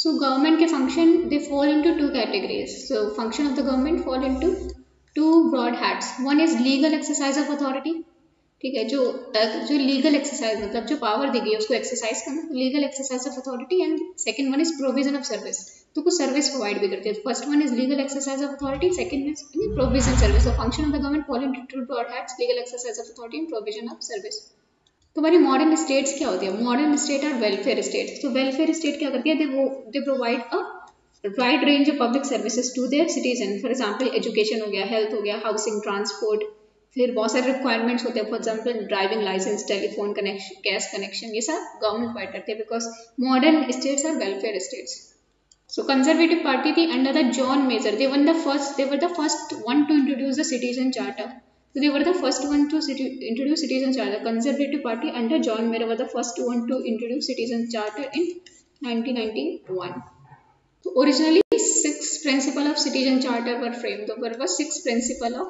So government के function they fall into two categories. So function of the government fall into two broad hats. One is legal exercise of authority. ठीक है, जो legal exercise मतलब जो power दी गई है उसको एक्सरसाइज करना, legal exercise of authority. And second one is provision of service, तो कुछ सर्विस प्रोवाइड भी करते हैं. First one is legal exercise of authority, second is provision service. The function of the government fall into two broad heads, legal exercise of authority and provision of service. तो हमारी modern states क्या होती है? Modern state are welfare state. तो welfare state क्या करती है? They provide a wide range of public services to their citizen. For example education हो गया, हेल्थ हो गया, हाउसिंग, ट्रांसपोर्ट. फिर बहुत सारे रिक्वायरमेंट्स होते हैं, for example driving licence, telephone connection, gas connection, ये सब गवर्नमेंट प्रोवाइड करते हैं because modern states are welfare states. So conservative party थी under the John Major. they were the first one to introduce the citizen charter. So they were the first one to introduce citizen charter. Conservative party under John Mayer were the first one to introduce citizen charter in 1991. So originally 6 principles of citizen charter were framed. There were 6 principles of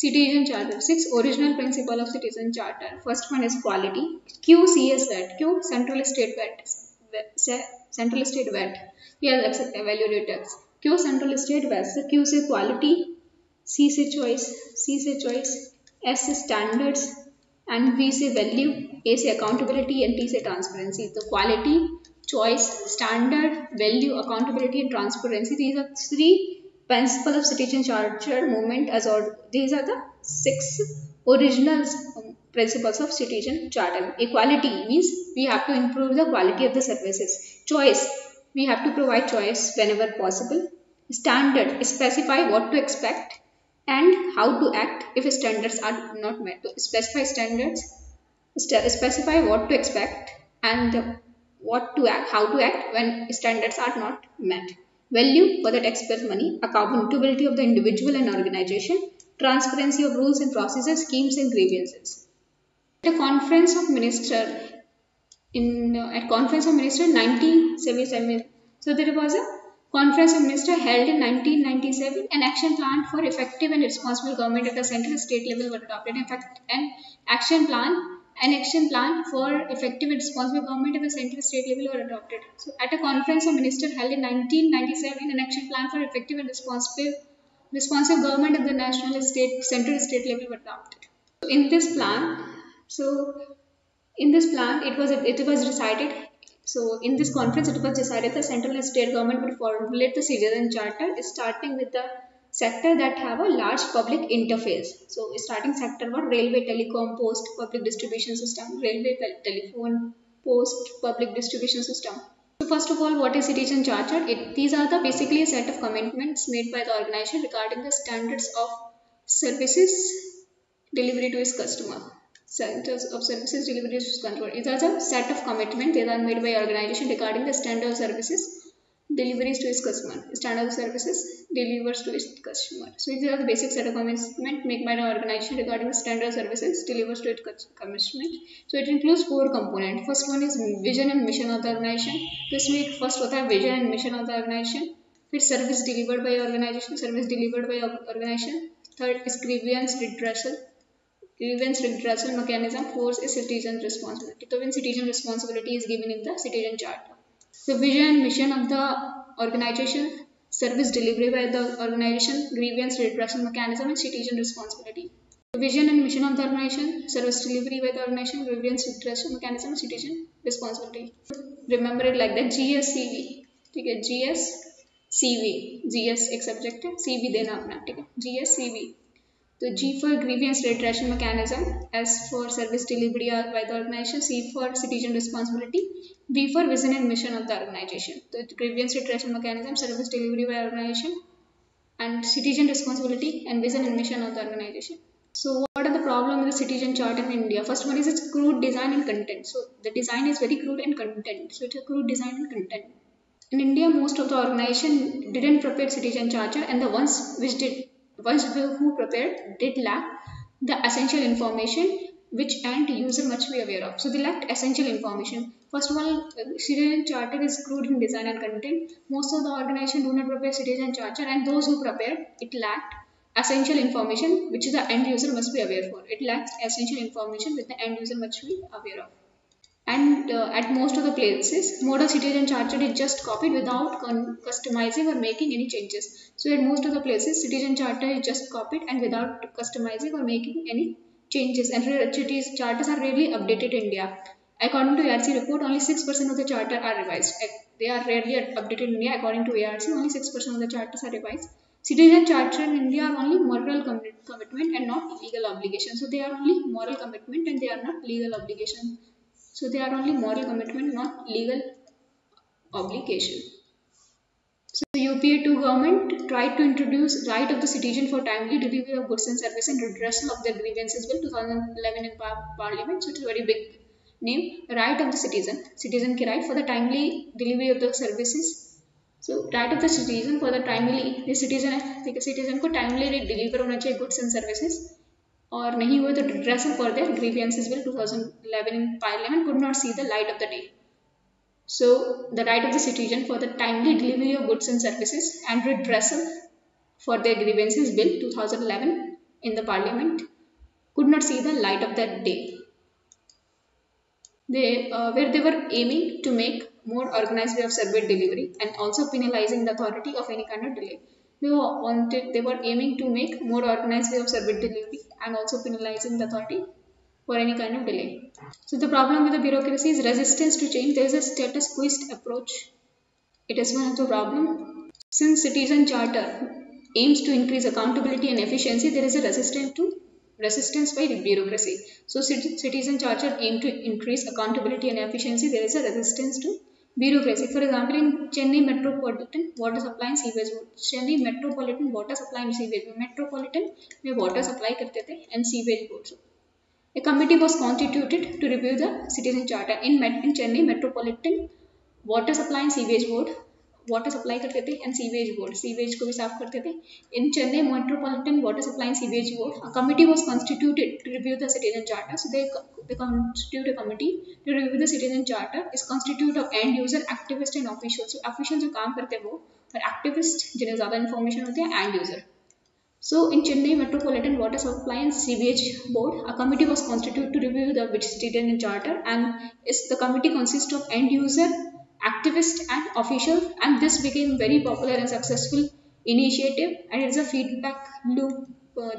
citizen charter, 6 original principles of citizen charter. First one is quality. QCS VAT. Q central state VAT. Central state VAT. यह रख सकते हैं value tax. Q central state VAT. So Q से quality, C से choice, S से standards and V से value, A से accountability and T से transparency. तो quality, choice, standard, value, accountability and transparency. These are 3 principles of citizen charter movement as or these are the 6 original principles of citizen charter. Equality means we have to improve the quality of the services. Choice, we have to provide choice whenever possible. Standard, specify what to expect and how to act if standards are not met. So specify standards, specify what to expect and what to act, how to act when standards are not met. Value, for the taxpayers' money. Accountability of the individual and organization. Transparency of rules and processes, schemes and grievances. At a conference of minister at conference of minister 1977. So there was a conference of minister held in 1997. An action plan for effective and responsible government at the central state level was adopted. In fact, an action plan for effective and responsible government at the central state level were adopted. So at a conference of ministers held in 1997, an action plan for effective and responsive government at the central state level were adopted. So in this plan, it was decided. So in this conference, it was decided the central and state government would formulate the citizen charter, starting with the sector that have a large public interface. So starting sector were railway, telecom, post, public distribution system. Railway, telephone, post, public distribution system. So first of all, what is citizen charter? These are basically a set of commitments made by the organization regarding the standards of services delivery to its customer. Centers of services delivery to its customer. These are a set of commitments that are made by organization regarding the standard of services deliveries to its customer. Standard of services delivers to its customer. So these are the basic set of commitments made by the organization regarding the standard of services delivers to its customer. So it includes 4 components. First one is vision and mission of the organization. तो इसमें first होता है vision and mission of the organization. फिर service delivered by organization. Third is grievance redressal mechanism. Fourth is citizen responsibility. So when citizen responsibility is given in the citizen charter. The vision and mission of the organization, service delivery by the organization, grievance redressal mechanism and citizen responsibility. The vision and mission of the organization, service delivery by the organization, grievance redressal mechanism and citizen responsibility. Remember it like that. GSCV. ठीक है, GSCV. GS एक subject है, CV देना अपना, ठीक है. GSCV. So G for grievance redressal mechanism, S for service delivery by the organization, C for citizen responsibility, V for vision and mission of the organization. So grievance redressal mechanism, service delivery by organization, and citizen responsibility and vision and mission of the organization. So what are the problems with the citizen charter in India? First one is its crude design and content. So the design is very crude and content. So it's a crude design and content. In India, most of the organization didn't prepare citizen charter, and the ones who prepared did lack the essential information which end user must be aware of. So they lacked essential information. First of all, citizen charter is crude in design and content. Most of the organization do not prepare citizen charter, and those who prepared it lacked essential information which the end user must be aware for. It lacks essential information which the end user must be aware of. and at most of the places model citizen charter is just copied without customizing or making any changes. So at most of the places citizen charter is just copied and without customizing or making any changes, and cities charters are rarely updated in India. According to ARC report, only 6% of the charter are revised. They are rarely updated in India. According to ARC, only 6% of the charters are revised. Citizen charter in India are only moral commitment and not legal obligation. So they are only moral commitment and they are not legal obligation. So they are only moral commitment, not legal obligation. So UPA 2 government tried to introduce right of the citizen for timely delivery of goods and services and redressal of their grievances bill 2011 in Parliament. So it's a very big name. Right of the citizen के right for the timely delivery of the services. So right of the citizen for the timely, the citizen है, ठीक है, citizen को timely deliver होना चाहिए goods and services, और नहीं हुए तो redressal for their grievances bill 2011 in Parliament could not see the light of the day. So the right of the citizen for the timely delivery of goods and services and redressal for their grievances bill 2011 in the Parliament could not see the light of that day. Where they were aiming to make more organized way of service delivery and also penalizing the authority of any kind of delay. They were aiming to make more organized way of service delivery and also penalizing the authority for any kind of delay. So the problem with the bureaucracy is resistance to change. There is a status quoist approach. It is one of the problem. Since Citizen Charter aims to increase accountability and efficiency, there is a resistance by bureaucracy. So Citizen Charter aim to increase accountability and efficiency. There is a resistance to bureaucracy. For example, in Chennai Metropolitan Water Supply and Sewage Board, Chennai Metropolitan Water Supply and Sewage Board, Metropolitan में water supply करते थे and sewage board. A committee was constituted to review the Citizen Charter. In Chennai Metropolitan Water Supply and Sewage Board, water supply करते थे and sewage board, sewage को भी साफ करते थे. In Chennai Metropolitan Water Supply and Sewage Board, a committee was constituted to review the Citizen Charter. So they constitute a committee to review the Citizen Charter. Is constitute of end user, activist and officials. So officials जो काम करते हैं वो, और activist जिन्हें ज़्यादा information होती है end user. So in Chennai Metropolitan Water Supply and Sewage Board, a committee was constituted to review the Citizen Charter, and the committee consists of end user, activist and official, and this became very popular and successful initiative, and it's a feedback loop.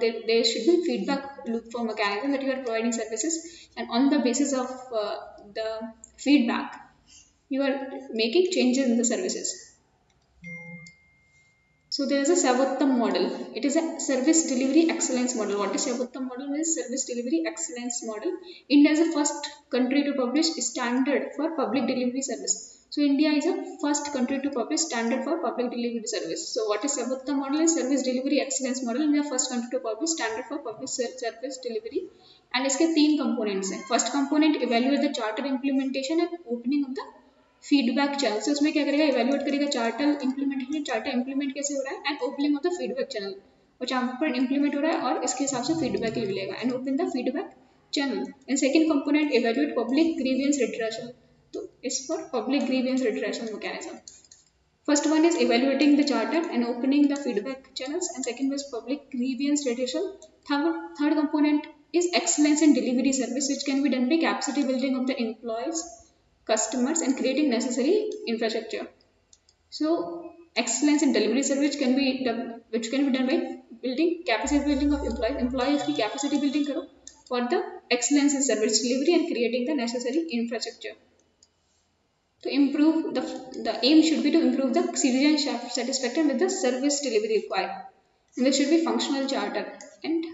There should be feedback loop for mechanism that you are providing services, and on the basis of the feedback you are making changes in the services. So there is a Sarvottam model. It is a service delivery excellence model. What is Sarvottam model? Means service delivery excellence model. India is the first country to publish standard for public delivery service. So India is the first country to publish standard for public delivery service. So what is Sarvottam model? Is service delivery excellence model. India first country to publish standard for public service delivery. And इसके 3 components हैं. First component, evaluate the charter implementation and opening of the feedback channel. से उसमें क्या करेगा, evaluate करेगा charter implementation, charter implement कैसे हो रहा है, and opening of the feedback channel, और चार्टर इम्प्लीमेंट हो रहा है और इसके हिसाब से फीडबैक मिलेगा, and open the feedback channel. And second component, evaluate public grievance redressal. तो इस पर public grievance redressal mechanism. First one is evaluating the charter and opening the feedback channels, and second is public grievance redressal. Third component is excellence in delivery service, which can be done by capacity building of the employees, customers, and creating necessary infrastructure. So excellence in delivery service can be done by building capacity building of employees की capacity building करो for the excellence in service delivery and creating the necessary infrastructure. To improve the aim should be to improve the citizen satisfaction with the service delivery required, and there should be functional charter and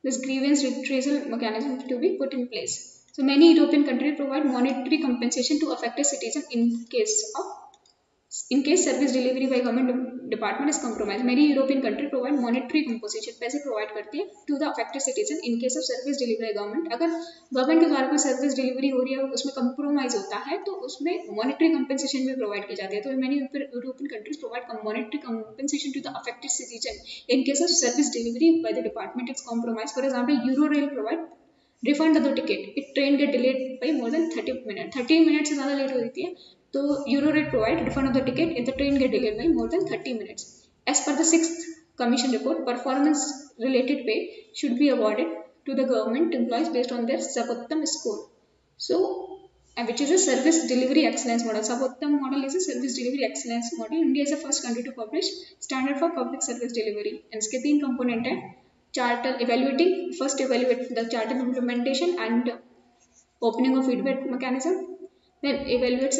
this grievance retrieval mechanism to be put in place. So many European countries provide monetary compensation to affected citizens in case service delivery by government department is compromised. Many European countries provide monetary compensation, पैसे provide करती है to the affected citizen in case of service delivery by government. अगर government के द्वारा कोई service delivery हो रही है और उसमें compromise होता है तो उसमें monetary compensation भी provide की जाती है. तो many European countries provide monetary compensation to the affected citizen in case of service delivery by the department is compromised. For example, Eurorail provide refund of the ticket if train get delayed by more than 30 minutes. 30 minutes से ज़्यादा late होती है तो Eurorail provide refund of the ticket if the train get delayed by more than 30 minutes. As per the 6th Commission report, performance related pay should be awarded to the government employees based on their Sarvottam score. So and which is a service delivery excellence model. Sabottam model is a service delivery excellence model. India is the first country to publish standard for public service delivery. And इसके 3 component है, charter evaluating, first evaluate the charter implementation and opening of feedback mechanism, then evaluates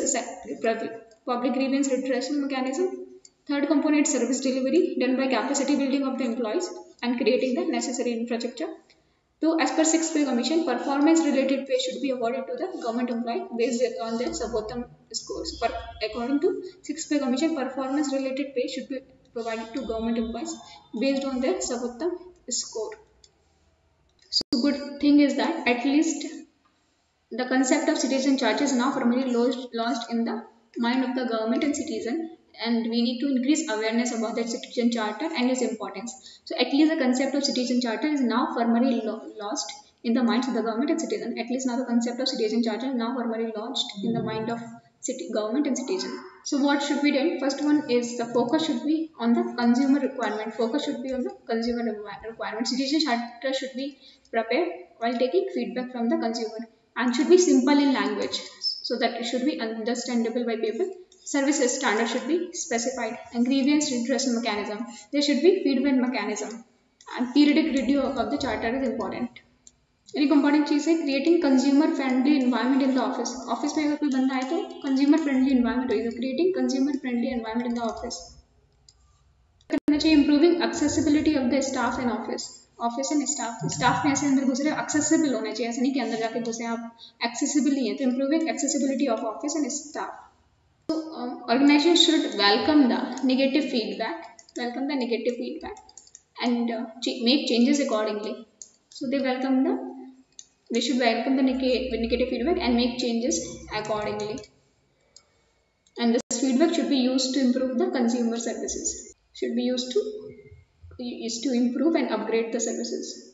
public grievance redressal mechanism. Third component, service delivery done by capacity building of the employees and creating the necessary infrastructure. So as per 6th pay commission, performance related pay should be awarded to the government employee based on their Sabottam scores. According to 6th pay commission, performance related pay should be provided to government employees based on their Sabottam score. So good thing is that at least the concept of citizen charter is now firmly launched in the mind of the government and citizen, and we need to increase awareness about the citizen charter and its importance. So at least the concept of citizen charter is now firmly lost in the minds of the government and citizen. At least now the concept of citizen charter is now firmly launched in the mind of government and citizen. So what should be done? First one is the focus should be on the consumer requirement. Focus should be on the consumer requirement. Citizen charter should be prepared while taking feedback from the consumer and should be simple in language so that it should be understandable by people. Services standard should be specified, and grievance redressal mechanism. There should be feedback mechanism, and periodic review of the charter is important. एक important चीज़ है creating consumer friendly environment in the office. Office में अगर कोई बंदा आए तो consumer friendly environment होगी, तो creating consumer friendly environment in the office. करना चाहिए improving accessibility of the staff in office. Office and staff में ऐसे अंदर घुस रहे एक्सेसिबल होना चाहिए, ऐसे नहीं कि अंदर जाके घुसे आप एक्सेसिबल ही है. तो improving accessibility of office and staff. So organization should welcome the negative feedback and make changes accordingly. So they should welcome the negative feedback and make changes accordingly. And this feedback should be used to improve the consumer services. Should be used to improve and upgrade the services.